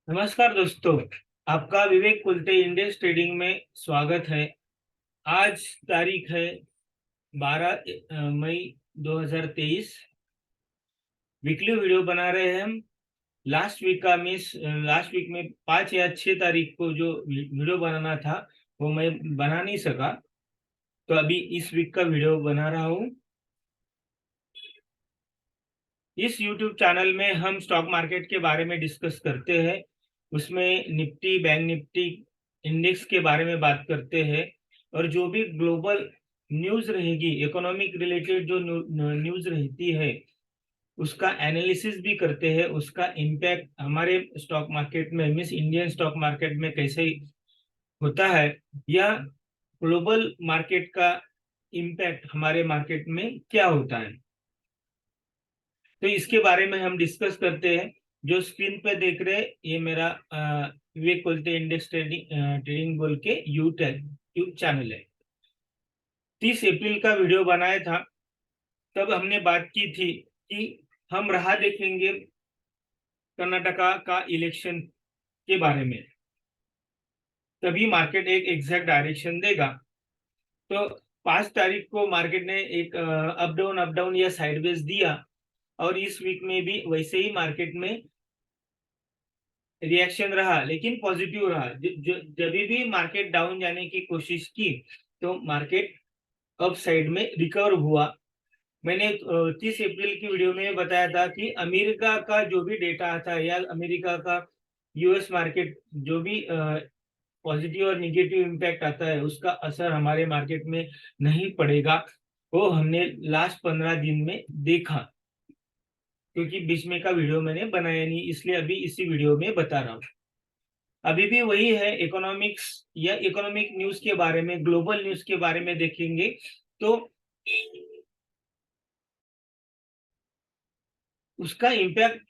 नमस्कार दोस्तों। आपका विवेक कुलते इंडेक्स ट्रेडिंग में स्वागत है। आज तारीख है 12 मई 2023। वीकली वीडियो बना रहे हैं हम। लास्ट वीक में 5 या 6 तारीख को जो वीडियो बनाना था वो मैं बना नहीं सका, तो अभी इस वीक का वीडियो बना रहा हूँ। इस YouTube चैनल में हम स्टॉक मार्केट के बारे में डिस्कस करते हैं। उसमें निफ्टी, बैंक निफ्टी, इंडेक्स के बारे में बात करते हैं और जो भी ग्लोबल न्यूज़ रहेगी, इकोनॉमिक रिलेटेड जो न्यूज़ रहती है उसका एनालिसिस भी करते हैं। उसका इम्पैक्ट हमारे स्टॉक मार्केट में, मीन्स इंडियन स्टॉक मार्केट में कैसे होता है, या ग्लोबल मार्केट का इम्पैक्ट हमारे मार्केट में क्या होता है, तो इसके बारे में हम डिस्कस करते हैं। जो स्क्रीन पे देख रहे हैं ये मेरा विवेक कुलते इंडेक्स ट्रेडिंग बोल के यूट्यूब चैनल है। 30 अप्रैल का वीडियो बनाया था, तब हमने बात की थी कि हम राह देखेंगे कर्नाटका का इलेक्शन के बारे में, तभी मार्केट एक एग्जैक्ट डायरेक्शन देगा। तो 5 तारीख को मार्केट ने एक अप डाउन या साइडवेज दिया और इस वीक में भी वैसे ही मार्केट में रिएक्शन रहा, लेकिन पॉजिटिव रहा। जब भी मार्केट डाउन जाने की कोशिश की तो मार्केट अप साइड में रिकवर हुआ। मैंने 30 अप्रैल की वीडियो में बताया था कि अमेरिका का जो भी डेटा आता है या अमेरिका का यूएस मार्केट जो भी पॉजिटिव और निगेटिव इम्पैक्ट आता है उसका असर हमारे मार्केट में नहीं पड़ेगा। वो हमने लास्ट 15 दिन में देखा, क्योंकि बीच में का वीडियो मैंने बनाया नहीं, इसलिए अभी इसी वीडियो में बता रहा हूँ। अभी भी वही है, इकोनॉमिक्स या इकोनॉमिक न्यूज के बारे में, ग्लोबल न्यूज के बारे में देखेंगे तो उसका इम्पैक्ट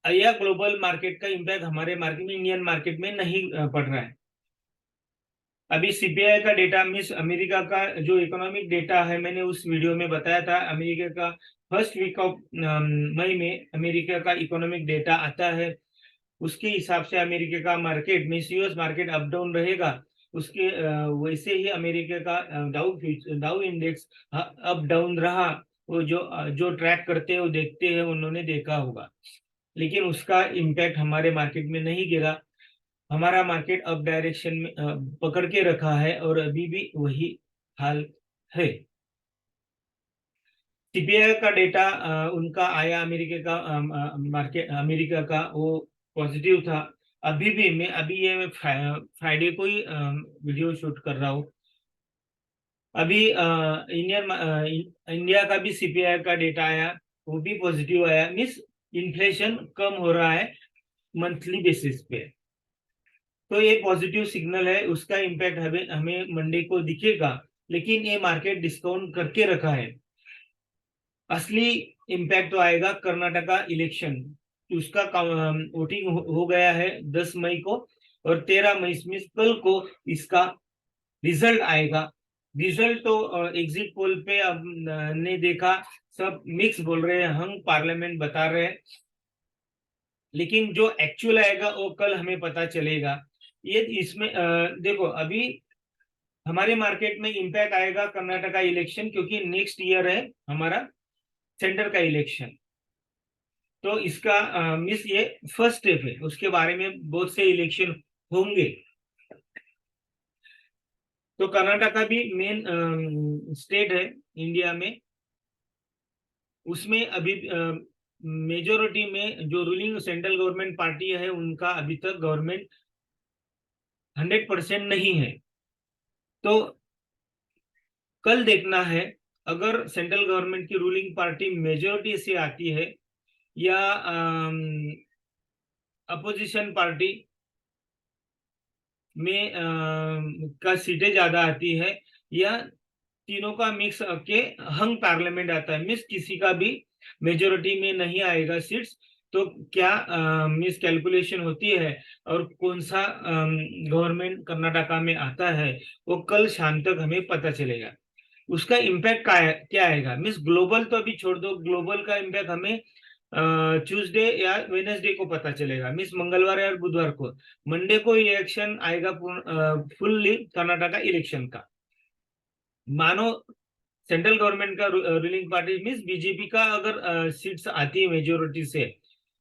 या ग्लोबल मार्केट का इम्पैक्ट हमारे मार्केट में, इंडियन मार्केट में नहीं पड़ रहा है। अभी सीपीआई का डेटा, मीन्स अमेरिका का जो इकोनॉमिक डेटा है, मैंने उस वीडियो में बताया था अमेरिका का फर्स्ट वीक ऑफ मई में अमेरिका का इकोनॉमिक डेटा आता है। उसके हिसाब से अमेरिका का market, means US market up down रहेगा। उसके वैसे ही अमेरिका का डाउ इंडेक्स अप डाउन रहा। वो जो ट्रैक करते हैं, वो देखते हैं, उन्होंने देखा होगा, लेकिन उसका इम्पैक्ट हमारे मार्केट में नहीं गिरा। हमारा मार्केट अप डायरेक्शन में पकड़ के रखा है और अभी भी वही हाल है। सीपीआई का डेटा उनका आया, अमेरिका का मार्केट, अमेरिका का वो पॉजिटिव था। अभी भी मैं अभी ये फ्राइडे को ही वीडियो शूट कर रहा हूँ। अभी इंडिया का भी सीपीआई का डेटा आया, वो भी पॉजिटिव आया। मीन्स इन्फ्लेशन कम हो रहा है मंथली बेसिस पे, तो ये पॉजिटिव सिग्नल है। उसका इम्पैक्ट हमें हमें मंडे को दिखेगा, लेकिन ये मार्केट डिस्काउंट करके रखा है। असली इम्पैक्ट तो आएगा कर्नाटका इलेक्शन। उसका वोटिंग हो गया है 10 मई को, और 13 मई में कल को इसका रिजल्ट आएगा। रिजल्ट तो एग्जिट पोल पे अब ने देखा, सब मिक्स बोल रहे हैं, हम पार्लियामेंट बता रहे हैं, लेकिन जो एक्चुअल आएगा वो कल हमें पता चलेगा। ये इसमें देखो, अभी हमारे मार्केट में इंपैक्ट आएगा कर्नाटका इलेक्शन, क्योंकि नेक्स्ट ईयर है हमारा सेंटर का इलेक्शन। तो इसका मिस ये फर्स्ट स्टेप है, उसके बारे में बहुत से इलेक्शन होंगे। तो कर्नाटका भी मेन स्टेट है इंडिया में। उसमें अभी मेजोरिटी में जो रूलिंग सेंट्रल गवर्नमेंट पार्टी है, उनका अभी तक गवर्नमेंट 100% नहीं है। तो कल देखना है, अगर सेंट्रल गवर्नमेंट की रूलिंग पार्टी मेजोरिटी से आती है या अपोजिशन पार्टी में का सीटें ज्यादा आती है, या तीनों का मिक्स के हंग पार्लियामेंट आता है, मिस किसी का भी मेजोरिटी में नहीं आएगा सीट्स, तो क्या मिस कैलकुलेशन होती है और कौन सा गवर्नमेंट कर्नाटका में आता है, वो कल शाम तक हमें पता चलेगा। उसका इम्पैक्ट क्या आएगा, मिस ग्लोबल तो अभी छोड़ दो, ग्लोबल का इम्पैक्ट हमें ट्यूसडे या वेडनेसडे को पता चलेगा, मीन्स मंगलवार या बुधवार को। मंडे को ये एक्शन आएगा फुल्ली कर्नाटका इलेक्शन का। मानो सेंट्रल गवर्नमेंट का रूलिंग पार्टी मीन्स बीजेपी का अगर सीट्स आती है मेजोरिटी से,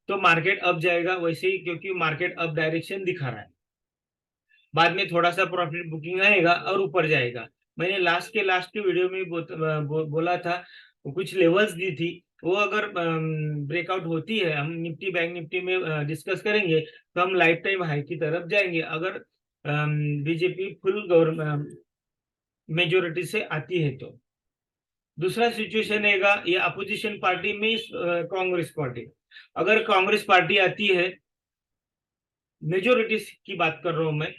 तो मार्केट अप जाएगा वैसे ही, क्योंकि मार्केट अप डायरेक्शन दिखा रहा है। बाद में थोड़ा सा प्रॉफिट बुकिंग आएगा और ऊपर जाएगा। मैंने लास्ट के वीडियो में बोला था, कुछ लेवल्स दी थी, वो अगर ब्रेकआउट होती है, हम निफ्टी बैंक निफ्टी में डिस्कस करेंगे, तो हम लाइफ टाइम हाई की तरफ जाएंगे, अगर बीजेपी फुल गवर्नमेंट मेजोरिटी से आती है तो। दूसरा सिचुएशन रहेगा ये अपोजिशन पार्टी में, कांग्रेस पार्टी। अगर कांग्रेस पार्टी आती है, मेजोरिटी की बात कर रहा हूं मैं,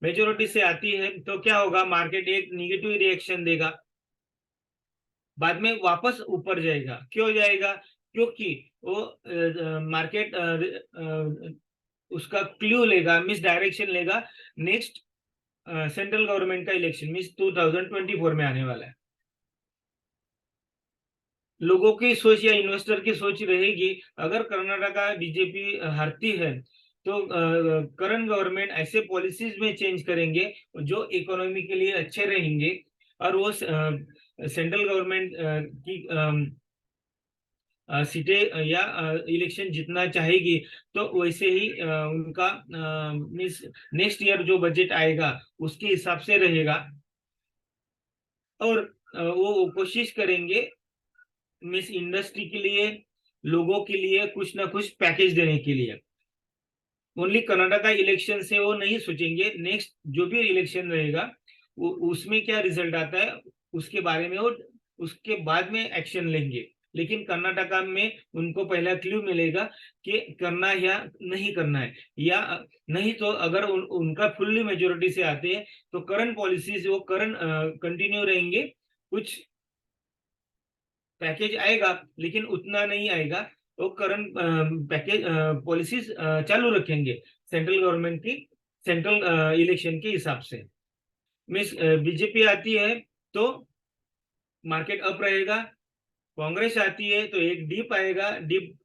मेजोरिटी से आती है तो क्या होगा, मार्केट एक निगेटिव रिएक्शन देगा, बाद में वापस ऊपर जाएगा। क्यों जाएगा? क्योंकि वो मार्केट उसका क्लू लेगा, मिस डायरेक्शन लेगा, नेक्स्ट सेंट्रल गवर्नमेंट का इलेक्शन मीन्स 2024 में आने वाला है। लोगों की सोच या इन्वेस्टर की सोच रहेगी, अगर कर्नाटका बीजेपी हारती है तो करंट गवर्नमेंट ऐसे पॉलिसीज में चेंज करेंगे जो इकोनॉमी के लिए अच्छे रहेंगे, और वो सेंट्रल गवर्नमेंट की सीटें या इलेक्शन जीतना चाहेगी, तो वैसे ही उनका मीन्स नेक्स्ट ईयर जो बजट आएगा उसके हिसाब से रहेगा, और वो कोशिश करेंगे मीन्स इंडस्ट्री के लिए, लोगों के लिए कुछ ना कुछ पैकेज देने के लिए। ओनली कर्नाटका इलेक्शन से वो नहीं सोचेंगे, नेक्स्ट जो भी इलेक्शन रहेगा वो उसमें क्या रिजल्ट आता है उसके बारे में वो उसके बाद में एक्शन लेंगे। लेकिन कर्नाटका में उनको पहला क्लू मिलेगा कि करना या नहीं करना है, या नहीं तो अगर उनका फुल्ली मेजोरिटी से आते हैं तो करंट पॉलिसीज वो करंट कंटिन्यू रहेंगे, कुछ पैकेज आएगा लेकिन उतना नहीं आएगा, तो करंट पैकेज पॉलिसीज चालू रखेंगे सेंट्रल गवर्नमेंट की, सेंट्रल इलेक्शन के हिसाब से। मीन्स बीजेपी आती है तो मार्केट अप रहेगा, कांग्रेस आती है तो एक डिप आएगा, डिप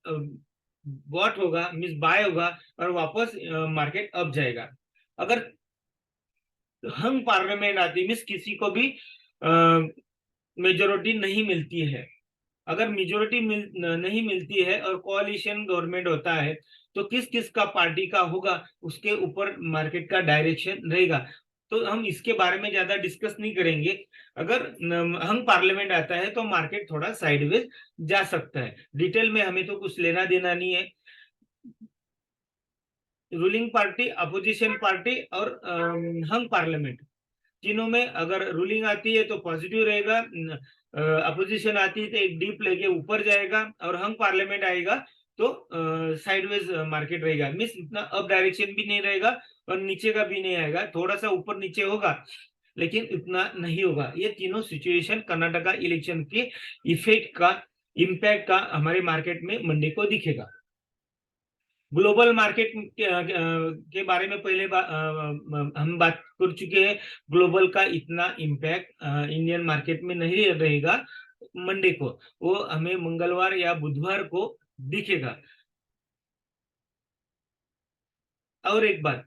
बॉट होगा मीन्स बाय होगा, और वापस मार्केट अप जाएगा। अगर हम पार्लियामेंट आती मीन्स किसी को भी मेजोरिटी नहीं मिलती है, अगर मेजोरिटी नहीं मिलती है और कोalition गवर्नमेंट होता है, तो किस किस का पार्टी का होगा उसके ऊपर मार्केट का डायरेक्शन रहेगा। तो हम इसके बारे में ज्यादा डिस्कस नहीं करेंगे। अगर हम पार्लियामेंट आता है तो मार्केट थोड़ा साइडवेज जा सकता है, डिटेल में हमें तो कुछ लेना देना नहीं है। रूलिंग पार्टी, अपोजिशन पार्टी और हम पार्लियामेंट, तीनों में अगर रूलिंग आती है तो पॉजिटिव रहेगा, अपोजिशन आती है तो एक डीप लेके ऊपर जाएगा, और हम पार्लियामेंट आएगा तो साइडवेज मार्केट रहेगा, मीन्स इतना अप डायरेक्शन भी नहीं रहेगा और नीचे का भी नहीं आएगा, थोड़ा सा ऊपर नीचे होगा लेकिन इतना नहीं होगा। ये तीनों सिचुएशन कर्नाटका इलेक्शन के इफेक्ट का, इम्पैक्ट का हमारे मार्केट में मंडे को दिखेगा। ग्लोबल मार्केट के बारे में पहले हम बात कर चुके हैं, ग्लोबल का इतना इम्पैक्ट इंडियन मार्केट में नहीं रहेगा मंडे को, वो हमें मंगलवार या बुधवार को दिखेगा। और एक बात,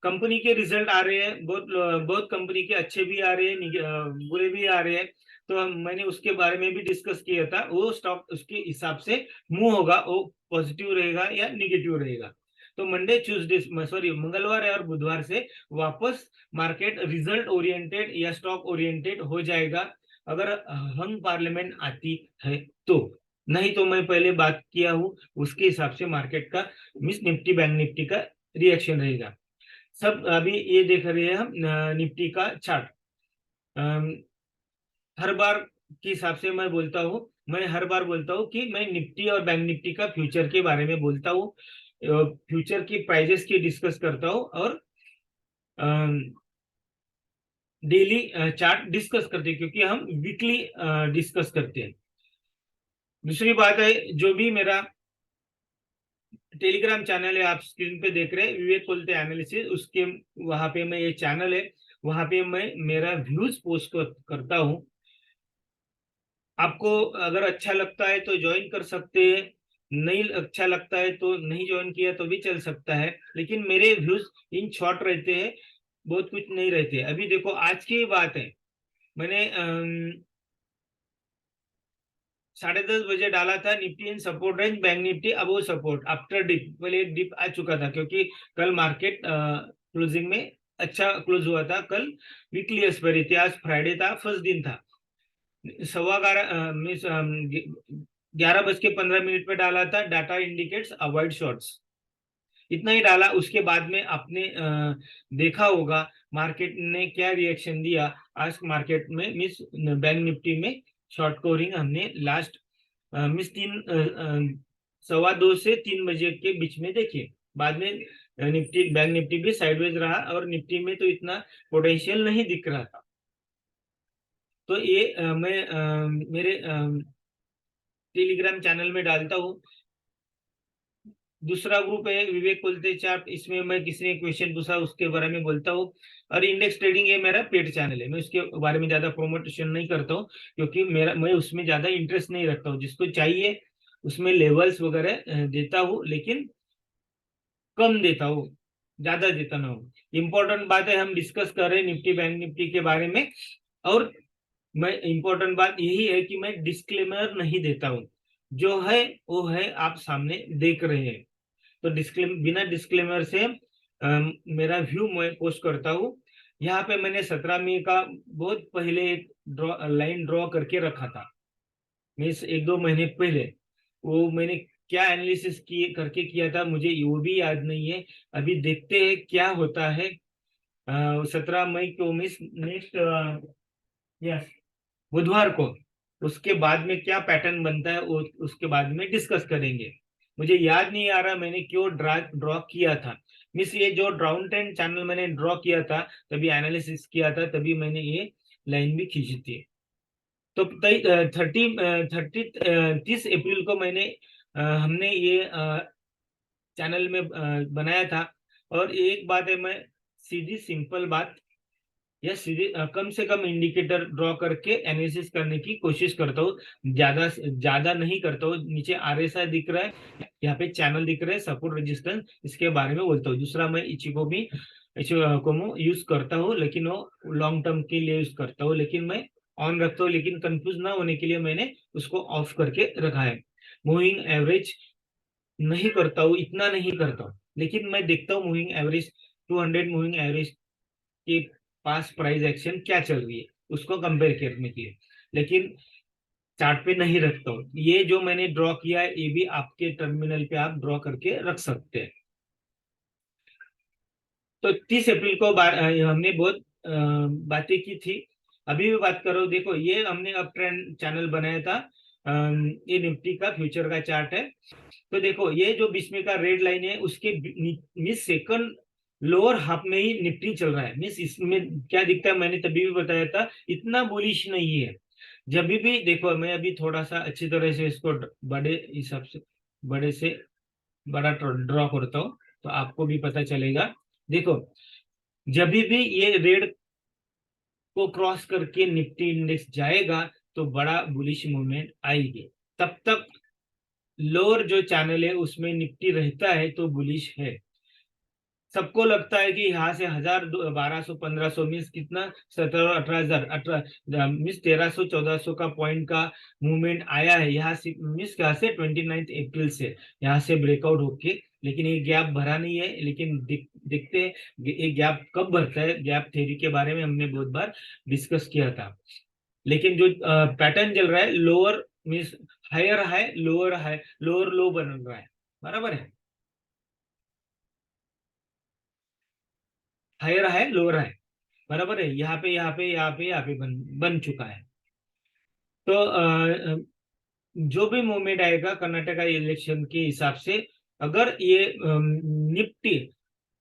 कंपनी के रिजल्ट आ रहे हैं, बहुत बहुत कंपनी के अच्छे भी आ रहे हैं, बुरे भी आ रहे हैं, तो मैंने उसके बारे में भी डिस्कस किया था, वो स्टॉक उसके हिसाब से मूव होगा, वो पॉजिटिव रहेगा या निगेटिव रहेगा। तो मंडे ट्यूसडे सॉरी मंगलवार और बुधवार से वापस मार्केट रिजल्ट ओरिएंटेड या स्टॉक ओरिएंटेड हो जाएगा, अगर हम पार्लियामेंट आती है तो। नहीं तो मैं पहले बात किया हूँ उसके हिसाब से मार्केट का मिस निफ्टी बैंक निफ्टी का रिएक्शन रहेगा। सब अभी ये देख रहे हैं हम निफ्टी का चार्ट। हर बार के हिसाब से मैं हर बार बोलता हूँ कि मैं निफ्टी और बैंक निफ्टी का फ्यूचर के बारे में बोलता हूँ, फ्यूचर की प्राइजेस की डिस्कस करता हूँ, और डेली चार्ट डिस्कस करते हैं, क्योंकि हम वीकली डिस्कस करते हैं। दूसरी बात है, जो भी मेरा टेलीग्राम चैनल है आप स्क्रीन पे देख रहे हैं, विवेक कोलते एनालिसिस, उसके वहां पे मैं ये चैनल है, वहां पे मैं मेरा व्यूज पोस्ट करता हूँ। आपको अगर अच्छा लगता है तो ज्वाइन कर सकते हैं, नहीं अच्छा लगता है तो नहीं ज्वाइन किया तो भी चल सकता है, लेकिन मेरे व्यूज इन शॉर्ट रहते हैं, बहुत कुछ नहीं रहते। अभी देखो आज की बात है, मैंने 10:30 बजे डाला था Nifty in support range, bank Nifty above support after dip, पहले एक डिप आ चुका था क्योंकि कल मार्केट क्लोजिंग में अच्छा क्लोज हुआ था। कल वीकली एक्सपायरी थी, आज फ्राइडे था, फर्स्ट दिन था। 11:15 पे डाला था, डाटा इंडिकेट्स अवॉइड शॉर्ट्स, इतना ही डाला। उसके बाद में आपने देखा होगा मार्केट ने क्या रिएक्शन दिया। आज मार्केट में मिस बैंक निफ्टी में शॉर्ट कवरिंग हमने लास्ट मिस 2:15 से 3 बजे के बीच में देखिए। बाद में निफ्टी बैंक निफ्टी भी साइडवेज रहा और निफ्टी में तो इतना पोटेंशियल नहीं दिख रहा था। तो ये मैं मेरे टेलीग्राम चैनल में डालता हूँ। दूसरा ग्रुप है विवेक बोलते चार्ट, इसमें मैं किसी ने क्वेश्चन पूछा उसके बारे में बोलता हूँ। और इंडेक्स ट्रेडिंग ये मेरा पेड चैनल है, मैं उसके बारे में ज्यादा प्रमोशन नहीं करता हूँ क्योंकि मैं उसमें ज्यादा इंटरेस्ट नहीं रखता हूँ। जिसको चाहिए उसमें लेवल्स वगैरह देता हूँ, लेकिन कम देता हूँ, ज्यादा देता ना हूँ। इंपॉर्टेंट बात है हम डिस्कस कर रहे हैं निफ्टी बैंक निफ्टी के बारे में। और मैं इंपॉर्टेंट बात यही है कि मैं डिस्क्लेमर नहीं देता हूँ, जो है वो है, आप सामने देख रहे हैं। तो बिना डिस्क्लेमर से मेरा व्यू मैं पोस्ट करता हूँ। यहाँ पे मैंने 17 मई का बहुत पहले एक लाइन ड्रॉ करके रखा था, मीन्स 1-2 महीने पहले। वो मैंने क्या एनालिसिस किए करके किया था मुझे वो भी याद नहीं है। अभी देखते हैं क्या होता है। 17 मई को मिस नेक्स्ट यस बुधवार को, उसके बाद में क्या पैटर्न बनता है वो उसके बाद में डिस्कस करेंगे। मुझे याद नहीं आ रहा मैंने क्यों ड्रॉ किया था। मिस ये जो ड्राउन टेन चैनल मैंने ड्रॉ किया था, तभी एनालिसिस किया था, तभी मैंने ये लाइन भी खींची थी। तो 30 अप्रैल को मैंने हमने ये चैनल में बनाया था। और एक बात है, मैं सीधी सिंपल बात या सीधे कम से कम इंडिकेटर ड्रॉ करके एनालिसिस करने की कोशिश करता हूँ, ज्यादा ज्यादा नहीं करता हूँ। नीचे आरएसआई दिख रहा है, यहाँ पे चैनल दिख रहे हैं, सपोर्ट रेजिस्टेंस, इसके बारे में बोलता हूँ। दूसरा मैं इचिको भी इचिको यूज करता हूँ, लेकिन वो लॉन्ग टर्म के लिए यूज करता हूँ, लेकिन मैं ऑन रखता हूँ। लेकिन कंफ्यूज ना होने के लिए मैंने उसको ऑफ करके रखा है। मूविंग एवरेज नहीं करता हूँ, इतना नहीं करता हूँ, लेकिन मैं देखता हूँ मूविंग एवरेज 200 मूविंग एवरेज के पास प्राइस एक्शन क्या चल रही है, उसको कंपेयर करने के लिए। लेकिन चार्ट पे नहीं रखता हूँ। ये जो मैंने ड्रॉ किया है ये भी आपके टर्मिनल पे आप ड्रॉ करके रख सकते हैं। तो 30 अप्रैल को हमने बहुत बातें की थी। अभी भी बात करो, देखो ये हमने अप ट्रेंड चैनल बनाया था। ये निफ्टी का फ्यूचर का चार्ट है। तो देखो ये जो बीच में का रेड लाइन है उसके मिस सेकंड लोअर हाफ में ही निफ्टी चल रहा है। मिस इसमें क्या दिखता है मैंने तभी भी बताया था, इतना बुलिश नहीं है। जब भी देखो, मैं अभी थोड़ा सा अच्छी तरह से इसको बड़े हिसाब से बड़े से बड़ा ड्रॉ करता हूँ तो आपको भी पता चलेगा। देखो जब भी ये रेड को क्रॉस करके निफ्टी इंडेक्स जाएगा तो बड़ा बुलिश मूवमेंट आएगी। तब तक लोअर जो चैनल है उसमें निफ्टी रहता है तो बुलिश है। सबको लगता है कि यहाँ से 1000, 1200, 1500 मीन्स कितना 17, 18 हजार 18 मीन्स 1300, 1400 का पॉइंट का मूवमेंट आया है यहाँ से। मीन्स यहाँ से 29 अप्रैल से यहाँ से ब्रेकआउट होके, लेकिन ये गैप भरा नहीं है। लेकिन देखते हैं ये गैप कब भरता है। गैप थ्योरी के बारे में हमने बहुत बार डिस्कस किया था। लेकिन जो पैटर्न चल रहा है lower means higher high lower high lower low बन रहा है, बराबर है। हायर हाई लोअर हाई बराबर है। यहाँ पे बन चुका है। तो जो भी मूवमेंट आएगा कर्नाटका इलेक्शन के हिसाब से, अगर ये निफ्टी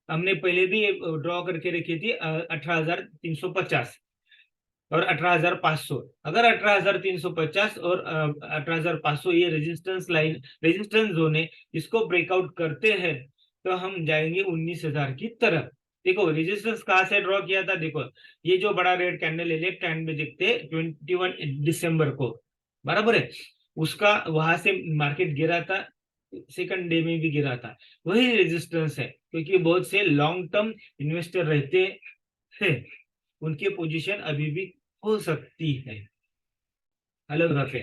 हमने पहले भी ड्रॉ करके रखी थी 18,350 और 18,500, अगर 18,350 और 18,500 ये रेजिस्टेंस लाइन रेजिस्टेंस जोन है, इसको ब्रेकआउट करते हैं तो हम जाएंगे 19,000 की तरफ। देखो रेजिस्टेंस कहाँ से ड्रॉ किया था, देखो ये जो बड़ा रेड कैंडल है लेफ्ट हैंड में दिखते हैं 21 दिसंबर को, बराबर है। उसका वहां से मार्केट गिरा था सेकंड डे में भी गिरा था, वही रेजिस्टेंस है, क्योंकि बहुत से लॉन्ग टर्म इन्वेस्टर रहते हैं, उनकी पोजीशन अभी भी हो सकती है अलग रखे।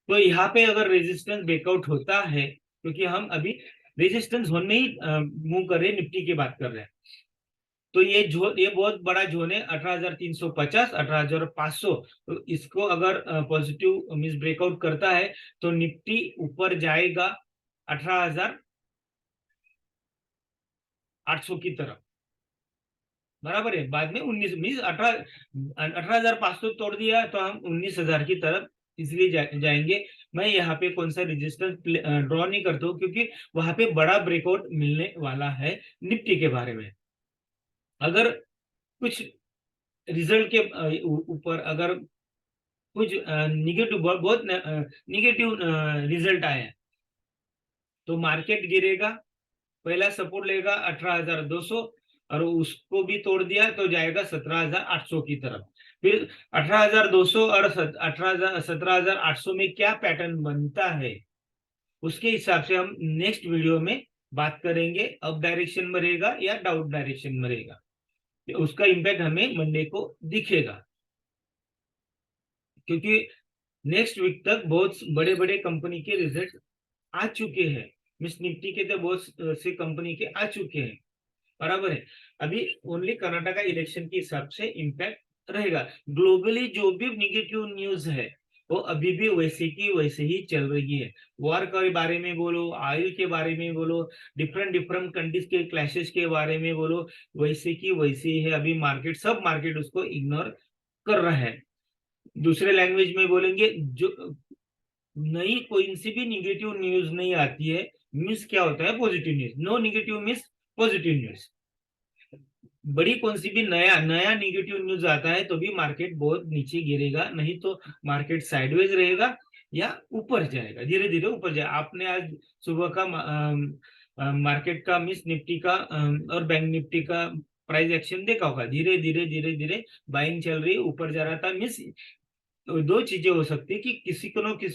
तो यहाँ पे अगर रेजिस्टेंस ब्रेकआउट होता है, क्योंकि हम अभी रेजिस्टेंस जोन में ही मूव कर रहे हैं, निफ्टी की बात कर रहे हैं, तो ये बहुत बड़ा जोन है 18,350 18,500। तो इसको अगर पॉजिटिव मींस ब्रेकआउट करता है तो निफ्टी ऊपर जाएगा 18,800 की तरफ, बराबर है। बाद में 19 मीन्स 18,500 तोड़ दिया तो हम 19,000 की तरफ इसलिए जाएंगे। मैं यहाँ पे कौन सा रेजिस्टेंस ड्रॉ नहीं करता हूँ, क्योंकि वहां पे बड़ा ब्रेकआउट मिलने वाला है निफ्टी के बारे में। अगर कुछ रिजल्ट के ऊपर अगर कुछ निगेटिव, बहुत निगेटिव रिजल्ट आए तो मार्केट गिरेगा, पहला सपोर्ट लेगा 18,200, और उसको भी तोड़ दिया तो जाएगा 17,800 की तरफ। फिर 18,200 और 17,800 में क्या पैटर्न बनता है, उसके हिसाब से हम नेक्स्ट वीडियो में बात करेंगे, अप डायरेक्शन में रहेगा या डाउन डायरेक्शन में रहेगा, उसका इम्पैक्ट हमें मंडे को दिखेगा। क्योंकि नेक्स्ट वीक तक बहुत बड़े बड़े कंपनी के रिजल्ट आ चुके हैं, मिस निफ्टी के तो बहुत से कंपनी के आ चुके हैं, बराबर है। अभी ओनली कर्नाटका इलेक्शन के हिसाब से इम्पैक्ट रहेगा। ग्लोबली जो भी निगेटिव न्यूज है वो अभी भी वैसे की वैसे ही चल रही है। वॉर के बारे में बोलो, ऑयल के बारे में बोलो, डिफरेंट डिफरेंट कंट्रीज के क्लैशेस के बारे में बोलो, वैसे की वैसे ही है। अभी मार्केट, सब मार्केट उसको इग्नोर कर रहा है। दूसरे लैंग्वेज में बोलेंगे, जो नई कोई सी भी निगेटिव न्यूज नहीं आती है, मीन्स क्या होता है, positive news. No negative means positive news. बड़ी कौन सी भी नया नया निगेटिव न्यूज आता है तो भी मार्केट बहुत नीचे गिरेगा, नहीं तो मार्केट साइडवेज रहेगा या ऊपर जाएगा, धीरे धीरे ऊपर जाएगा। आपने आज सुबह का मार्केट का, मिस निफ्टी का और बैंक निफ्टी का प्राइस एक्शन देखा होगा, धीरे धीरे धीरे धीरे बाइंग चल रही है, ऊपर जा रहा था। मिस दो चीजें हो सकती है कि किसी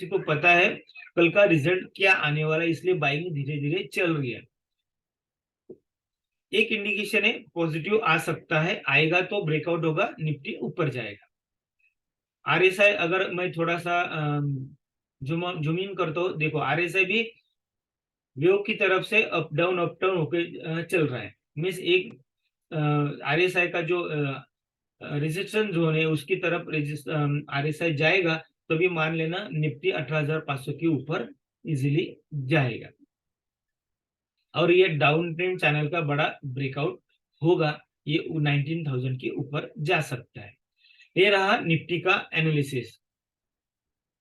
को पता है कल का रिजल्ट क्या आने वाला है, इसलिए बाइंग धीरे धीरे चल रही है। एक इंडिकेशन है पॉजिटिव आ सकता है, आएगा तो ब्रेकआउट होगा, निफ्टी ऊपर जाएगा। आरएसआई अगर मैं थोड़ा सा जूम इन करता हूँ, देखो आरएसआई भी वेव की तरफ से अप डाउन होकर चल रहा है। मीन्स एक आरएसआई का जो रेजिस्टेंस जोन है उसकी तरफ आरएसआई जाएगा तो भी मान लेना निफ्टी 18,500 के ऊपर इजीली जाएगा, और ये डाउन ट्रेंड चैनल का बड़ा ब्रेकआउट होगा, ये 19,000 के ऊपर जा सकता है। ये रहा निफ्टी का एनालिसिस।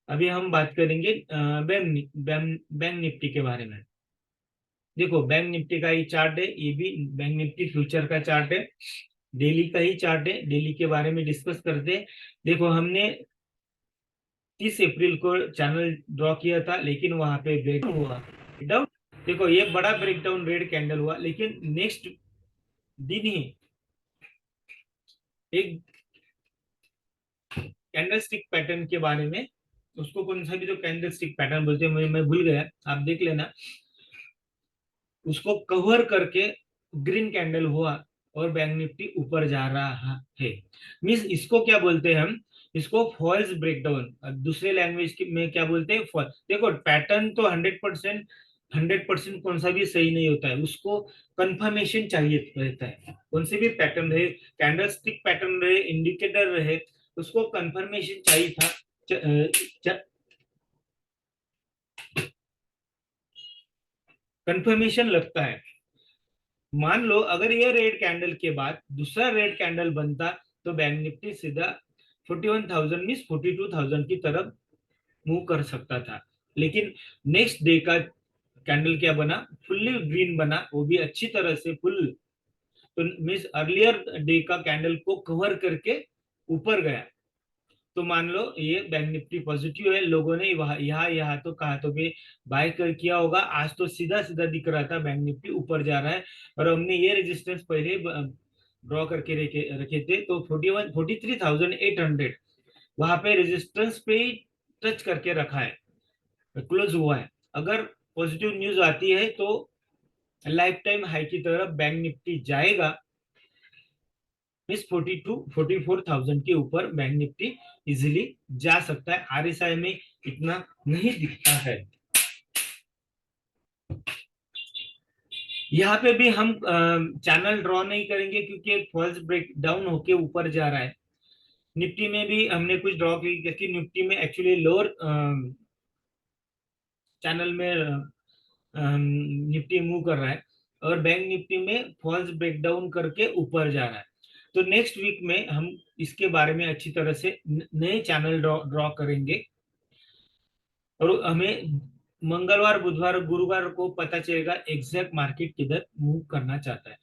अभी हम बात करेंगे बैंक निफ्टी के बारे में। देखो बैंक निफ्टी का ही चार्ट है, ये भी बैंक निफ्टी फ्यूचर का चार्ट है, डेली का ही चार्ट है। डेली के बारे में डिस्कस करते हैं। देखो हमने 30 अप्रैल को चैनल ड्रॉ किया था, लेकिन वहां पे ब्रेक हुआ डाउन। देखो ये बड़ा ब्रेकडाउन रेड कैंडल हुआ, लेकिन नेक्स्ट दिन ही एक कैंडल स्टिक पैटर्न के बारे में, उसको कौन सा भी तो कैंडल स्टिक पैटर्न बोलते हैं, मैं भूल गया, आप देख लेना, उसको कवर करके ग्रीन कैंडल हुआ और बैंक निफ्टी ऊपर जा रहा है। मीन्स इसको क्या बोलते हैं हम, इसको फॉल्स ब्रेकडाउन, दूसरे लैंग्वेज में क्या बोलते हैं, फॉल। देखो पैटर्न तो 100% कौन सा भी सही नहीं होता है, उसको कंफर्मेशन चाहिए रहता है। कौन से भी पैटर्न रहे, कैंडल स्टिक पैटर्न रहे, इंडिकेटर रहे, उसको कंफर्मेशन चाहिए था, कंफर्मेशन लगता है। मान लो अगर ये रेड कैंडल के बाद दूसरा रेड कैंडल बनता तो बैंक निफ्टी सीधा 41,000 मीन 42,000 की तरफ मूव कर सकता था, लेकिन नेक्स्ट डे का कैंडल क्या बना, फुल्ली ग्रीन बना, वो भी अच्छी तरह से फुल, तो मीन्स अर्लियर डे का कैंडल को कवर करके ऊपर गया। तो मान लो ये बैंक निफ्टी पॉजिटिव है, लोगों ने यहाँ तो कहा तो भी बाय कर किया होगा। आज तो सीधा सीधा दिख रहा था बैंक निफ्टी ऊपर जा रहा है, और हमने ये रेजिस्टेंस पहले ड्रॉ करके रखे थे, तो 43,800 वहां पे रेजिस्टेंस पे टच करके रखा है, क्लोज हुआ है। अगर पॉजिटिव न्यूज आती है तो लाइफ टाइम हाई की तरफ बैंक निफ्टी जाएगा। मीन्स 42-44,000 के ऊपर बैंक निफ्टी इजिली जा सकता है। आरएसआई में इतना नहीं दिखता है। यहाँ पे भी हम चैनल ड्रॉ नहीं करेंगे क्योंकि एक फॉल्स ब्रेक डाउन होके ऊपर जा रहा है। निफ्टी में भी हमने कुछ ड्रॉ की क्योंकि निफ्टी में एक्चुअली लोअर चैनल में निफ्टी मूव कर रहा है और बैंक निफ्टी में फॉल्स ब्रेकडाउन करके ऊपर जा रहा है। तो नेक्स्ट वीक में हम इसके बारे में अच्छी तरह से नए चैनल ड्रॉ करेंगे और हमें मंगलवार, बुधवार, गुरुवार को पता चलेगा एग्जैक्ट मार्केट किधर मूव करना चाहता है।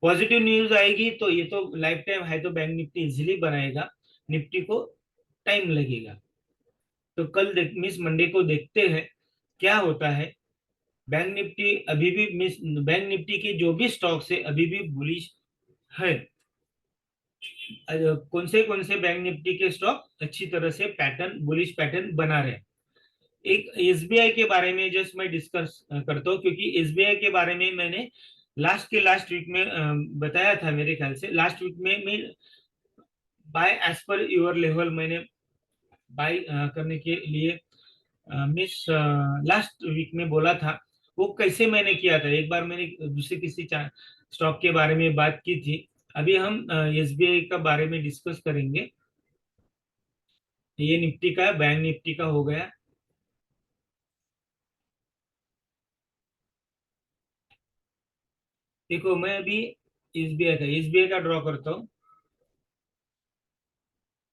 पॉजिटिव न्यूज आएगी तो ये तो लाइफ टाइम है तो बैंक निफ्टी इजिली बनाएगा, निफ्टी को टाइम लगेगा। तो कल मिस मंडे को देखते हैं क्या होता है। बैंक निफ्टी अभी भी मिस बैंक निफ्टी की जो भी स्टॉक्स है अभी भी बुलिश है। कौन से बैंक निफ्टी के स्टॉक अच्छी तरह से पैटर्न बुलिश पैटर्न बना रहे हैं। एक एसबीआई के बारे में जस्ट मैं डिस्कस करता हूँ क्योंकि एसबीआई के बारे में मैंने लास्ट वीक में बताया था। मेरे ख्याल से लास्ट वीक में मैं buy as per your level मैंने बाय करने के लिए मिस लास्ट वीक में बोला था। वो कैसे मैंने किया था, एक बार मैंने दूसरे किसी स्टॉक के बारे में बात की थी। अभी हम एसबीआई का बारे में डिस्कस करेंगे। ये निफ्टी का बैंक निफ्टी का हो गया। देखो मैं अभी एसबीआई का ड्रॉ करता हूँ।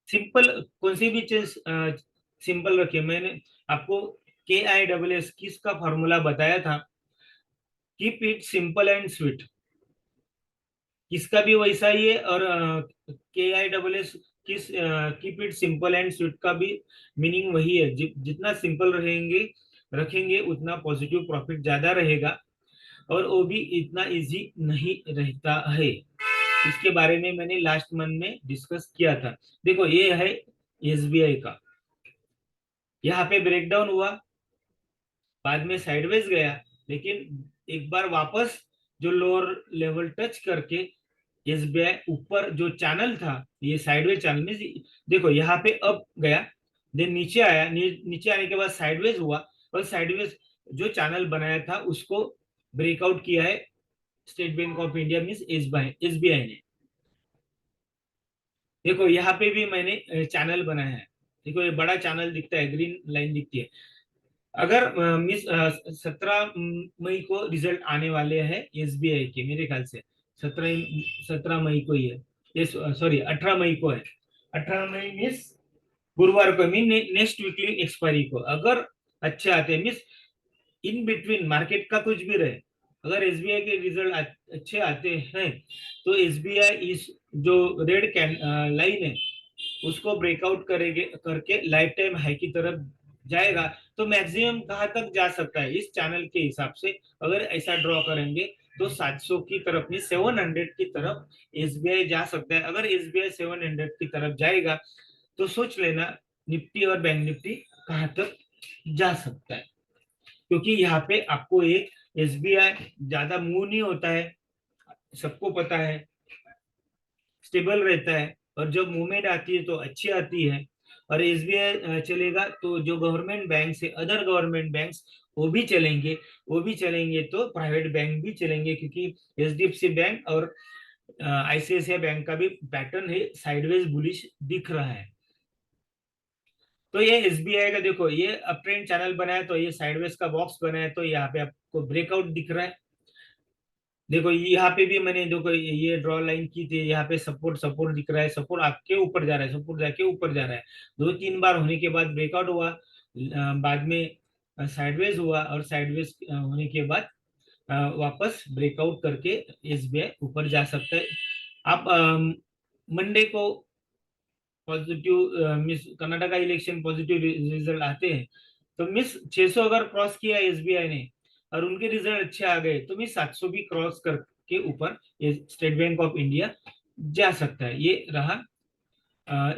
सिंपल कौन सी भी चीज सिंपल रखिए। मैंने आपको KISS किसका फॉर्मूला बताया था, keep it simple and sweet. किसका भी वैसा ही है और KISS किस keep it simple and sweet का भी मीनिंग वही है। जितना सिंपल रहेंगे रखेंगे उतना पॉजिटिव प्रॉफिट ज्यादा रहेगा और वो भी इतना इजी नहीं रहता है। इसके बारे में मैंने लास्ट मंथ में डिस्कस किया था। देखो ये है एसबीआई का, यहाँ पे ब्रेकडाउन हुआ, बाद में साइडवेज गया, लेकिन एक बार वापस जो लोअर लेवल टच करके एसबीआई ऊपर जो चैनल था, ये साइडवेज चैनल में देखो यहाँ पे अप गया, देन नीचे आया, नीचे आने के बाद साइडवेज हुआ और साइडवेज जो चैनल बनाया था उसको ब्रेकआउट किया है state bank of India means SBI ने। देखो यहाँ पे भी मैंने चैनल बनाया है। देखो ये बड़ा चैनल दिखता है, ग्रीन लाइन दिखती है। अगर मिस 17 मई को रिजल्ट आने वाले हैं एसबीआई के, मेरे ख्याल से 17 मई को ही है ये, सॉरी 18 मई को है। 18 मई मिस गुरुवार को मीन नेक्स्ट वीकली एक्सपायरी को अगर अच्छे आते हैं, मिस इन बिटवीन मार्केट का कुछ भी रहे, अगर एसबीआई के रिजल्ट अच्छे आते हैं तो एसबीआई इस जो रेड लाइन है उसको ब्रेकआउट करेंगे करके लाइफ टाइम हाई की तरफ जाएगा। तो मैक्सिमम कहाँ तक जा सकता है इस चैनल के हिसाब से, अगर ऐसा ड्रॉ करेंगे तो 700 की तरफ में 700 की तरफ एसबीआई जा सकता है। अगर एसबीआई 700 की तरफ जाएगा तो सोच लेना निफ्टी और बैंक निफ्टी कहाँ तक जा सकता है। क्योंकि यहाँ पे आपको एक एसबीआई ज्यादा मूव नहीं होता है, सबको पता है, स्टेबल रहता है और जब मूवमेंट आती है तो अच्छी आती है। और एसबीआई चलेगा तो जो गवर्नमेंट बैंक है, अदर गवर्नमेंट बैंक्स वो भी चलेंगे, वो भी चलेंगे तो प्राइवेट बैंक भी चलेंगे क्योंकि एचडीएफसी बैंक और आईसीआईसीआई बैंक का भी पैटर्न है साइडवेज बुलिश दिख रहा है। तो ये एसबीआई का देखो ये अप ट्रेंड चैनल बनाया तो ये साइडवेज का बॉक्स बनाया तो यहाँ पे आपको ब्रेकआउट दिख रहा है। देखो यहाँ पे भी मैंने देखो ये ड्रॉ लाइन की थी, यहाँ पे सपोर्ट सपोर्ट दिख रहा है, सपोर्ट आपके ऊपर जा रहा है, सपोर्ट जाके ऊपर जा रहा है। 2-3 बार होने के बाद ब्रेकआउट हुआ, बाद में साइडवेज हुआ और साइडवेज होने के बाद वापस ब्रेकआउट करके एसबीआई ऊपर जा सकता है। आप मंडे को positive miss Karnataka election positive result आते हैं तो मिस 600 अगर क्रॉस किया एसबीआई ने और उनके रिजल्ट अच्छे आ गए तो मिस 700 भी क्रॉस करके ऊपर स्टेट बैंक ऑफ इंडिया जा सकता है। ये रहा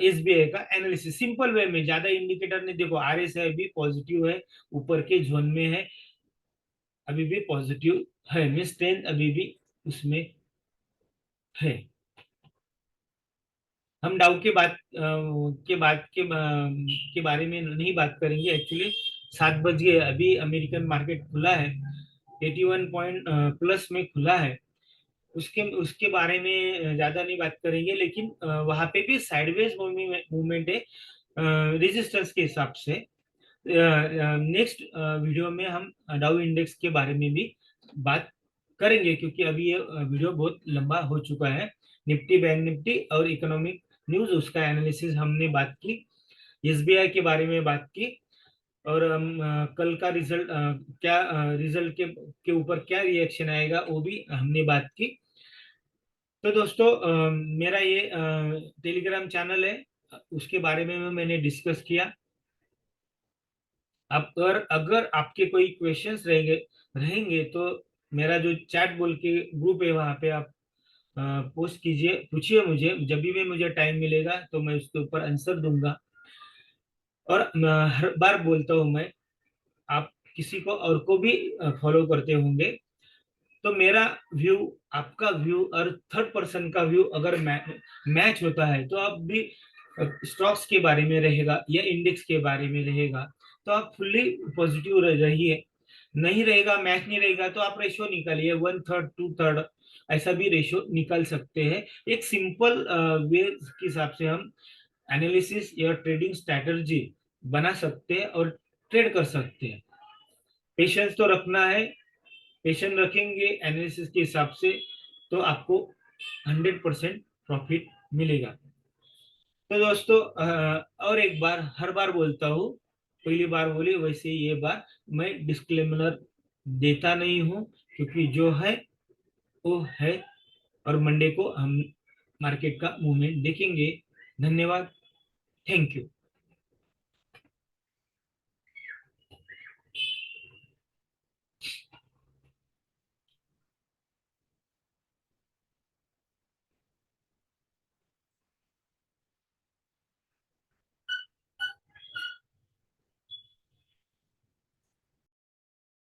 एसबीआई का एनालिसिस सिंपल वे में, ज्यादा इंडिकेटर नहीं। देखो आरएसआई भी पॉजिटिव है, ऊपर के जोन में है, अभी भी पॉजिटिव है, मीन स्ट्रेंथ अभी भी उसमें है। हम डाउ के बाद के बारे में नहीं बात करेंगे। एक्चुअली 7 बज गए, अभी अमेरिकन मार्केट खुला है, 81 पॉइंट प्लस में खुला है। उसके उसके बारे में ज्यादा नहीं बात करेंगे, लेकिन वहां पे भी साइडवेज मूवमेंट है रेजिस्टेंस के हिसाब से। नेक्स्ट वीडियो में हम डाउ इंडेक्स के बारे में भी बात करेंगे, क्योंकि अभी ये वीडियो बहुत लंबा हो चुका है। निफ्टी बैंक निफ्टी और इकोनॉमिक न्यूज, उसका एनालिसिस हमने बात की, एसबीआई के बारे में बात की, और कल का रिजल्ट क्या रिजल्ट के ऊपर क्या रिएक्शन आएगा वो भी हमने बात की। तो दोस्तों मेरा ये टेलीग्राम चैनल है, उसके बारे में मैंने डिस्कस किया। अब अगर अगर आपके कोई क्वेश्चंस रहेंगे रहेंगे तो मेरा जो चैट बोल के ग्रुप है वहां पे आप पोस्ट कीजिए, पूछिए मुझे, जब भी मुझे टाइम मिलेगा तो मैं उसके ऊपर आंसर दूंगा। और हर बार बोलता हूँ मैं, आप किसी को और को भी फॉलो करते होंगे, तो मेरा व्यू, आपका व्यू और थर्ड पर्सन का व्यू अगर मैच होता है तो आप भी स्टॉक्स के बारे में रहेगा या इंडेक्स के बारे में रहेगा तो आप फुल्ली पॉजिटिव रहिए। नहीं रहेगा, मैच नहीं रहेगा, तो आप रेशो निकालिए, 1/3 2/3 ऐसा भी रेशो निकाल सकते हैं। एक सिंपल वे के हिसाब से हम एनालिसिस या ट्रेडिंग स्ट्रैटेजी बना सकते हैं और ट्रेड कर सकते हैं। पेशेंस तो रखना है, पेशेंस रखेंगे एनालिसिस के हिसाब से तो आपको 100% प्रॉफिट मिलेगा। तो दोस्तों और एक बार, हर बार बोलता हूँ, पहली बार बोली वैसे ये बार मैं डिस्क्लेमर देता नहीं हूँ, क्योंकि जो है वो है, और मंडे को हम मार्केट का मूवमेंट देखेंगे। धन्यवाद, थैंक यू।